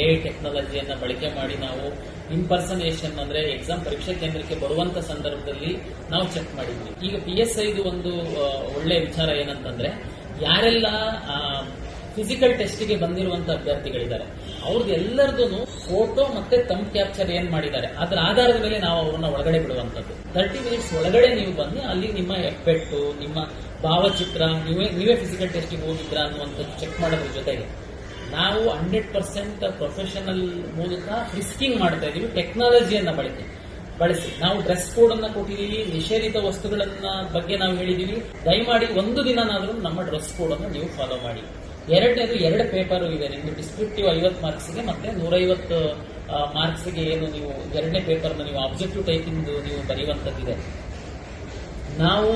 AI ಟೆಕ್ನಾಲಜಿಯನ್ನ ಬಳಕೆ ಮಾಡಿ ನಾವು ಇಂಪರ್ಸನೇಷನ್ ಅಂದ್ರೆ ಎಕ್ಸಾಮ್ ಪರೀಕ್ಷಾ ಕೇಂದ್ರಕ್ಕೆ ಬರುವಂತ ಸಂದರ್ಭದಲ್ಲಿ ನಾವು ಚೆಕ್ ಮಾಡಿದ್ವಿ. ಈಗ PSI ಒಂದು ಒಳ್ಳೆ ವಿಚಾರ ಏನಂತಂದ್ರೆ, ಯಾರೆಲ್ಲ ಫಿಸಿಕಲ್ ಟೆಸ್ಟ್ಗೆ ಬಂದಿರುವಂತ ಅಭ್ಯರ್ಥಿಗಳಿದ್ದಾರೆ ಅವ್ರದ್ದೆಲ್ಲರದು ಫೋಟೋ ಮತ್ತೆ ಥಂಬ್ ಕ್ಯಾಪ್ಚರ್ ಏನ್ ಮಾಡಿದ್ದಾರೆ ಅದರ ಆಧಾರದ ಮೇಲೆ ನಾವು ಅವ್ರನ್ನ ಒಳಗಡೆ ಬಿಡುವಂತದ್ದು. 30 ಮಿನಿಟ್ಸ್ ಒಳಗಡೆ ನೀವು ಬನ್ನಿ, ಅಲ್ಲಿ ನಿಮ್ಮ ಎಫೆಕ್ಟ್, ನಿಮ್ಮ ಭಾವಚಿತ್ರ, ನೀವೇ ಫಿಸಿಕಲ್ ಟೆಸ್ಟಿಗೆ ಹೋಗಿದ್ರ ಅನ್ನುವಂಥದ್ದು ಚೆಕ್ ಮಾಡೋದ್ರ ಜೊತೆಗೆ ನಾವು 100% ಪ್ರೊಫೆಷನಲ್ ಮೂಲಕ ರಿಸ್ಕಿಂಗ್ ಮಾಡ್ತಾ ಇದೀವಿ. ಟೆಕ್ನಾಲಜಿಯನ್ನ ಬಳಸಿ ನಾವು ಡ್ರೆಸ್ ಕೋಡ್ ಅನ್ನ ಕೊಟ್ಟಿದೀವಿ, ನಿಷೇಧಿತ ವಸ್ತುಗಳನ್ನ ಬಗ್ಗೆ ನಾವು ಹೇಳಿದೀವಿ. ದಯಮಾಡಿ ಒಂದು ದಿನನಾದ್ರೂ ನಮ್ಮ ಡ್ರೆಸ್ ಕೋಡ್ ಅನ್ನು ನೀವು ಫಾಲೋ ಮಾಡಿ. ಎರಡನೇದು 2 ಪೇಪರ್ ಇದೆ ನಿಮ್ಗೆ, ಡಿಸ್ಕ್ರಿಪ್ಟಿವ್ 50 ಮಾರ್ಕ್ಸ್ಗೆ ಮತ್ತೆ 150 ಮಾರ್ಕ್ಸ್ಗೆ ಏನು ನೀವು 2ನೇ ಪೇಪರ್ನ ನೀವು ಆಬ್ಜೆಕ್ಟಿವ್ ಟೈಪಿಂಗ್ ನೀವು ಬರೆಯುವಂತದ್ದಿದೆ. ನಾವು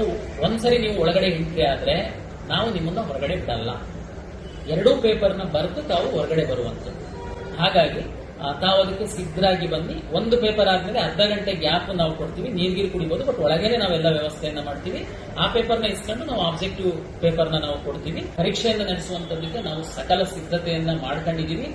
ಒಂದ್ಸರಿ ನೀವು ಒಳಗಡೆ ಎಂಟ್ರಿ ಆದ್ರೆ ನಾವು ನಿಮ್ಮನ್ನ ಹೊರಗಡೆ ಬಿಡಲ್ಲ. 2 ಪೇಪರ್ನ ಬರೆದು ತಾವು ಹೊರಗಡೆ ಬರುವಂತದ್ದು. ಹಾಗಾಗಿ ತಾವು ಅದಕ್ಕೆ ಸಿದ್ಧರಾಗಿ ಬನ್ನಿ. 1 ಪೇಪರ್ ಆದ್ಮೇಲೆ ಅರ್ಧ ಗಂಟೆ ಗ್ಯಾಪ್ ನಾವು ಕೊಡ್ತೀವಿ, ನೀರ್ಗೀರು ಕುಡಿಬಹುದು, ಬಟ್ ಒಳಗೇನೆ ನಾವೆಲ್ಲ ವ್ಯವಸ್ಥೆಯನ್ನ ಮಾಡ್ತೀವಿ. ಆ ಪೇಪರ್ನ ಇಸ್ಕೊಂಡು ನಾವು ಆಬ್ಜೆಕ್ಟಿವ್ ಪೇಪರ್ನ ನಾವು ಕೊಡ್ತೀವಿ. ಪರೀಕ್ಷೆಯನ್ನ ನಡೆಸುವಂತದಕ್ಕೆ ನಾವು ಸಕಲ ಸಿದ್ಧತೆಯನ್ನ ಮಾಡ್ಕೊಂಡಿದೀವಿ.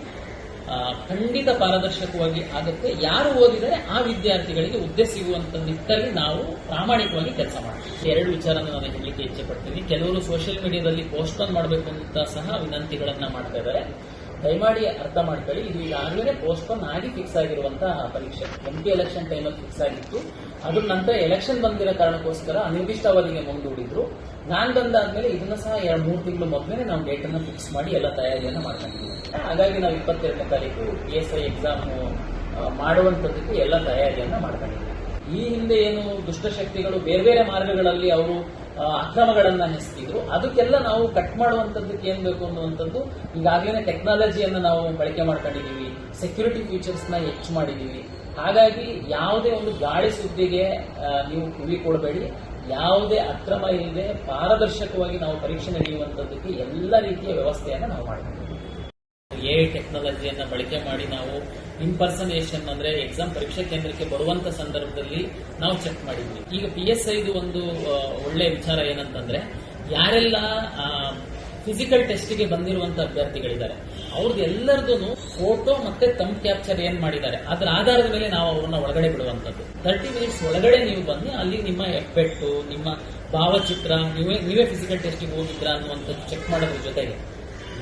ಖಂಡಿತ ಪಾರದರ್ಶಕವಾಗಿ ಆಗುತ್ತೆ. ಯಾರು ಓದಿದರೆ ಆ ವಿದ್ಯಾರ್ಥಿಗಳಿಗೆ ಹುದ್ದೆ ಸಿಗುವಂತ ನಿಟ್ಟಲ್ಲಿ ನಾವು ಪ್ರಾಮಾಣಿಕವಾಗಿ ಕೆಲಸ ಮಾಡ್ತೀವಿ. 2 ವಿಚಾರನ ನಾನು ಹೇಳಲಿಕ್ಕೆ ಇಚ್ಛೆ ಪಡ್ತೀನಿ. ಕೆಲವರು ಸೋಷಿಯಲ್ ಮೀಡಿಯಾದಲ್ಲಿ ಪೋಸ್ಟ್ಪೋನ್ ಮಾಡಬೇಕು ಅಂತ ಸಹ ವಿನಂತಿಗಳನ್ನ ಮಾಡ್ತಾ ಇದ್ದಾರೆ. ದಯಮಾಡಿ ಅರ್ಥ ಮಾಡ್ಕೊಳ್ಳಿ, ಇದು ಈಗಾಗಲೇ ಪೋಸ್ಟ್ಪೋನ್ ಆಗಿ ಫಿಕ್ಸ್ ಆಗಿರುವಂತಹ ಪರೀಕ್ಷೆ. MP ಎಲೆಕ್ಷನ್ ಟೈಮಲ್ಲಿ ಫಿಕ್ಸ್ ಆಗಿತ್ತು. ಅದ್ರ ನಂತರ ಎಲೆಕ್ಷನ್ ಬಂದಿರೋ ಕಾರಣಕ್ಕೋಸ್ಕರ ಅನಿರ್ದಿಷ್ಟ ಅವಧಿಗೆ ಮುಂದೂಡಿದ್ರು. ನಾನ್ ಬಂದಾದ್ಮೇಲೆ ಇದನ್ನ ಸಹ 2-3 ತಿಂಗಳು ಮೊದಲೇ ನಾವು ಡೇಟ್ ಅನ್ನ ಫಿಕ್ಸ್ ಮಾಡಿ ಎಲ್ಲ ತಯಾರಿಯನ್ನ ಮಾಡ್ಕೊಂಡಿದ್ದೀವಿ. ಹಾಗಾಗಿ ನಾವು 22ನೇ ತಾರೀಕು PSI ಎಕ್ಸಾಮ್ ಮಾಡುವಂತದಕ್ಕೆ ಎಲ್ಲ ತಯಾರಿಯನ್ನ ಮಾಡ್ಕೊಂಡಿದ್ದೀವಿ. ಈ ಹಿಂದೆ ಏನು ದುಷ್ಟಶಕ್ತಿಗಳು ಬೇರೆ ಬೇರೆ ಮಾರ್ಗಗಳಲ್ಲಿ ಅವರು ಅಕ್ರಮಗಳನ್ನ ಎಸಗಿದ್ರು, ಅದಕ್ಕೆಲ್ಲ ನಾವು ಕಟ್ ಮಾಡುವಂತದ್ದಕ್ಕೆ ಏನ್ ಬೇಕು ಅನ್ನುವಂಥದ್ದು ಈಗಾಗಲೇ ಟೆಕ್ನಾಲಜಿಯನ್ನ ನಾವು ಬಳಕೆ ಮಾಡ್ಕೊಂಡಿದೀವಿ. ಸೆಕ್ಯೂರಿಟಿ ಫೀಚರ್ಸ್ ನ ಹೆಚ್ಚು ಮಾಡಿದೀವಿ. ಹಾಗಾಗಿ ಯಾವುದೇ ಒಂದು ಗಾಳಿ ಸುದ್ದಿಗೆ ನೀವು ಕಿವಿ ಕೊಡಬೇಡಿ. ಯಾವುದೇ ಅಕ್ರಮ ಇಲ್ಲದೆ ಪಾರದರ್ಶಕವಾಗಿ ನಾವು ಪರೀಕ್ಷೆ ನಡೆಯುವಂತದ್ದಕ್ಕೆ ಎಲ್ಲ ರೀತಿಯ ವ್ಯವಸ್ಥೆಯನ್ನ ನಾವು ಮಾಡಿದ್ದೀವಿ. ಎಐ ಟೆಕ್ನಾಲಜಿಯನ್ನ ಬಳಕೆ ಮಾಡಿ ನಾವು ಇಂಪರ್ಸನೇಷನ್ ಅಂದ್ರೆ ಎಕ್ಸಾಮ್ ಪರೀಕ್ಷಾ ಕೇಂದ್ರಕ್ಕೆ ಬರುವಂತ ಸಂದರ್ಭದಲ್ಲಿ ನಾವು ಚೆಕ್ ಮಾಡಿದ್ವಿ. ಈಗ PSI ಒಂದು ಒಳ್ಳೆ ವಿಚಾರ ಏನಂತಂದ್ರೆ, ಯಾರೆಲ್ಲ ಫಿಸಿಕಲ್ ಟೆಸ್ಟ್ಗೆ ಬಂದಿರುವಂತ ಅಭ್ಯರ್ಥಿಗಳಿದ್ದಾರೆ ಅವ್ರದ್ದೆಲ್ಲರದು ಫೋಟೋ ಮತ್ತೆ ಥಂಬ್ ಕ್ಯಾಪ್ಚರ್ ಏನ್ ಮಾಡಿದ್ದಾರೆ ಅದರ ಆಧಾರದ ಮೇಲೆ ನಾವು ಅವ್ರನ್ನ ಒಳಗಡೆ ಬಿಡುವಂತದ್ದು. 30 ಮಿನಿಟ್ಸ್ ಒಳಗಡೆ ನೀವು ಬನ್ನಿ, ಅಲ್ಲಿ ನಿಮ್ಮ ಎಫೆಕ್ಟ್, ನಿಮ್ಮ ಭಾವಚಿತ್ರ, ನೀವೇ ಫಿಸಿಕಲ್ ಟೆಸ್ಟಿಗೆ ಹೋಗಿದ್ರ ಅನ್ನುವಂಥದ್ದು ಚೆಕ್ ಮಾಡೋದ್ರ ಜೊತೆಗೆ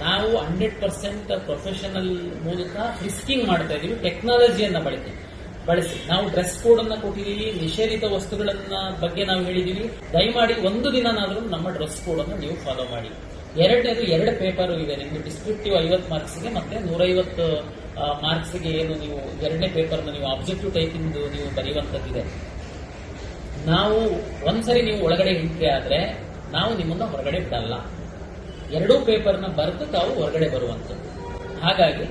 ನಾವು 100% ಪ್ರೊಫೆಷನಲ್ ಮೂಲಕ ರಿಸ್ಕಿಂಗ್ ಮಾಡ್ತಾ ಇದೀವಿ. ಟೆಕ್ನಾಲಜಿಯನ್ನ ಬಳಸಿ ನಾವು ಡ್ರೆಸ್ ಕೋಡ್ ಅನ್ನ ಕೊಟ್ಟಿದೀವಿ, ನಿಷೇಧಿತ ವಸ್ತುಗಳನ್ನ ಬಗ್ಗೆ ನಾವು ಹೇಳಿದೀವಿ. ದಯಮಾಡಿ ಒಂದು ದಿನನಾದ್ರೂ ನಮ್ಮ ಡ್ರೆಸ್ ಕೋಡ್ ಅನ್ನು ನೀವು ಫಾಲೋ ಮಾಡಿ. ಎರಡನೇದು 2 ಪೇಪರ್ ಇದೆ ನಿಮ್ಗೆ, ಡಿಸ್ಕ್ರಿಪ್ಟಿವ್ 50 ಮಾರ್ಕ್ಸ್ಗೆ ಮತ್ತೆ 150 ಮಾರ್ಕ್ಸ್ಗೆ ಏನು ನೀವು 2ನೇ ಪೇಪರ್ನ ನೀವು ಆಬ್ಜೆಕ್ಟಿವ್ ಟೈಪಿಂಗ್ ನೀವು ಬರೆಯುವಂತದ್ದಿದೆ. ನಾವು ಒಂದ್ಸರಿ ನೀವು ಒಳಗಡೆ ಎಂಟ್ರಿ ಆದ್ರೆ ನಾವು ನಿಮ್ಮನ್ನ ಹೊರಗಡೆ ಬಿಡಲ್ಲ. 2 ಪೇಪರ್ನ ಬರೆದು ತಾವು ಹೊರಗಡೆ ಬರುವಂತದ್ದು. ಹಾಗಾಗಿ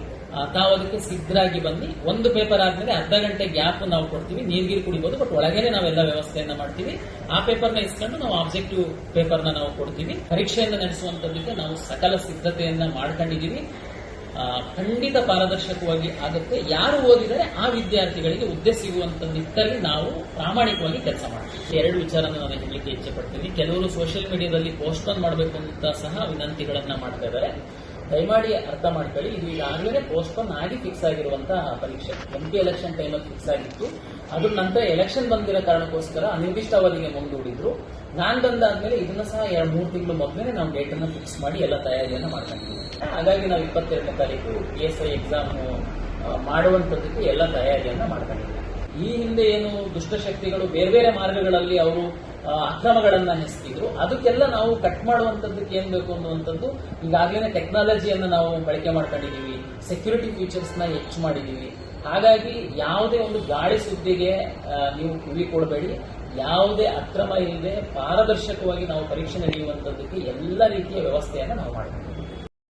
ತಾವು ಅದಕ್ಕೆ ಸಿದ್ಧರಾಗಿ ಬನ್ನಿ. 1 ಪೇಪರ್ ಆದ್ಮೇಲೆ ಅರ್ಧ ಗಂಟೆ ಗ್ಯಾಪ್ ನಾವು ಕೊಡ್ತೀವಿ, ನೀರ್ಗೀರು ಕುಡಿಬಹುದು, ಬಟ್ ಒಳಗೇನೆ ನಾವೆಲ್ಲ ವ್ಯವಸ್ಥೆಯನ್ನ ಮಾಡ್ತೀವಿ. ಆ ಪೇಪರ್ನ ಇಸ್ಕೊಂಡು ನಾವು ಆಬ್ಜೆಕ್ಟಿವ್ ಪೇಪರ್ನ ನಾವು ಕೊಡ್ತೀವಿ. ಪರೀಕ್ಷೆಯನ್ನ ನಡೆಸುವಂತದಕ್ಕೆ ನಾವು ಸಕಲ ಸಿದ್ಧತೆಯನ್ನ ಮಾಡ್ಕೊಂಡಿದೀವಿ. ಖಂಡಿತ ಪಾರದರ್ಶಕವಾಗಿ ಆಗುತ್ತೆ. ಯಾರು ಓದಿದರೆ ಆ ವಿದ್ಯಾರ್ಥಿಗಳಿಗೆ ಹುದ್ದೆ ಸಿಗುವಂತ ನಿಟ್ಟಲ್ಲಿ ನಾವು ಪ್ರಾಮಾಣಿಕವಾಗಿ ಕೆಲಸ ಮಾಡ್ತೀವಿ. 2 ವಿಚಾರನ ನಾನು ಹೇಳಲಿಕ್ಕೆ ಇಚ್ಛೆ ಪಡ್ತೀನಿ. ಕೆಲವರು ಸೋಷಿಯಲ್ ಮೀಡಿಯಾದಲ್ಲಿ ಪೋಸ್ಟ್ಪೋನ್ ಮಾಡಬೇಕು ಅಂತ ಸಹ ವಿನಂತಿಗಳನ್ನ ಮಾಡ್ತಾ ಇದ್ದಾರೆ. ದಯಮಾಡಿ ಅರ್ಥ ಮಾಡ್ಕೊಳ್ಳಿ, ಇದು ಈಗಾಗಲೇ ಪೋಸ್ಟ್ಪೋನ್ ಆಗಿ ಫಿಕ್ಸ್ ಆಗಿರುವಂತಹ ಪರೀಕ್ಷೆ. MP ಎಲೆಕ್ಷನ್ ಟೈಮಲ್ಲಿ ಫಿಕ್ಸ್ ಆಗಿತ್ತು. ಅದ್ರ ನಂತರ ಎಲೆಕ್ಷನ್ ಬಂದಿರೋ ಕಾರಣಕ್ಕೋಸ್ಕರ ಅನಿರ್ದಿಷ್ಟ ಅವಧಿಗೆ ಮುಂದೂಡಿದ್ರು. ನಾನ್ ಬಂದಾದ್ಮೇಲೆ ಇದನ್ನ ಸಹ 2-3 ತಿಂಗಳು ಮೊದಲೇ ನಾವು ಡೇಟ್ ಅನ್ನ ಫಿಕ್ಸ್ ಮಾಡಿ ಎಲ್ಲ ತಯಾರಿಯನ್ನ ಮಾಡ್ಕೊಂಡಿದ್ದೀವಿ. ಹಾಗಾಗಿ ನಾವು 22ನೇ ತಾರೀಕು PSI ಎಕ್ಸಾಮ್ ಮಾಡುವಂತದಕ್ಕೆ ಎಲ್ಲ ತಯಾರಿಯನ್ನ ಮಾಡ್ಕೊಂಡಿದ್ದೀವಿ. ಈ ಹಿಂದೆ ಏನು ದುಷ್ಟಶಕ್ತಿಗಳು ಬೇರೆ ಬೇರೆ ಮಾರ್ಗಗಳಲ್ಲಿ ಅವರು ಅಕ್ರಮಗಳನ್ನ ಎಸಗಿದ್ರು, ಅದಕ್ಕೆಲ್ಲ ನಾವು ಕಟ್ ಮಾಡುವಂತದ್ದಕ್ಕೆ ಏನ್ ಬೇಕು ಅನ್ನುವಂಥದ್ದು ಈಗಾಗಲೇ ಟೆಕ್ನಾಲಜಿಯನ್ನ ನಾವು ಬಳಕೆ ಮಾಡ್ಕೊಂಡಿದೀವಿ. ಸೆಕ್ಯೂರಿಟಿ ಫೀಚರ್ಸ್ ನ ಹೆಚ್ಚು ಮಾಡಿದೀವಿ. ಹಾಗಾಗಿ ಯಾವುದೇ ಒಂದು ಗಾಳಿ ಸುದ್ದಿಗೆ ನೀವು ಕಿವಿ ಕೊಡಬೇಡಿ. ಯಾವುದೇ ಅಕ್ರಮ ಇಲ್ಲದೆ ಪಾರದರ್ಶಕವಾಗಿ ನಾವು ಪರೀಕ್ಷೆ ನಡೆಯುವಂತದ್ದಕ್ಕೆ ಎಲ್ಲ ರೀತಿಯ ವ್ಯವಸ್ಥೆಯನ್ನ ನಾವು ಮಾಡಿದ್ದೀವಿ.